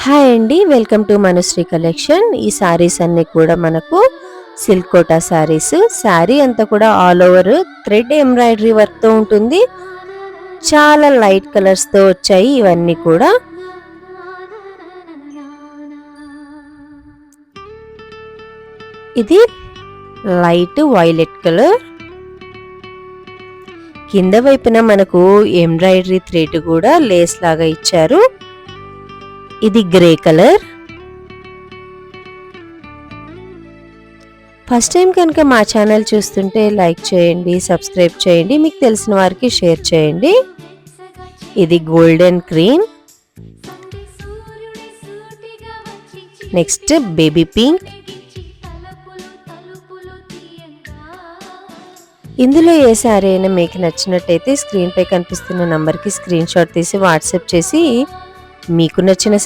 Hi అండి, welcome to Manushree collection. ఈ సారీస్ అన్ని కూడా మనకు సిల్క్ కోటా సారీస్. సారీ అంతా కూడా all over thread embroidery work తో ఉంటుంది. చాలా లైట్ కలర్స్ తో వచ్చాయి ఇవన్నీ కూడా. ఇది లైట్ వైలెట్ కలర్. కింద వైపున మనకు ఎంబ్రాయిడరీ థ్రెడ్ కూడా లేస్ లాగా ఇచ్చారు. ఇది గ్రే కలర్. ఫస్ట్ టైం కనుక మా ఛానల్ చూస్తుంటే లైక్ చేయండి, సబ్స్క్రైబ్ చేయండి, మీకు తెలిసిన వారికి షేర్ చేయండి. ఇది golden cream. Next baby pink. ఇందులో ఏ సారీ అయినా మీకు నచ్చినట్టయితే స్క్రీన్ పై కనిపిస్తున్న నంబర్కి స్క్రీన్ షాట్ తీసి వాట్సాప్ చేసి మీకు నచ్చిన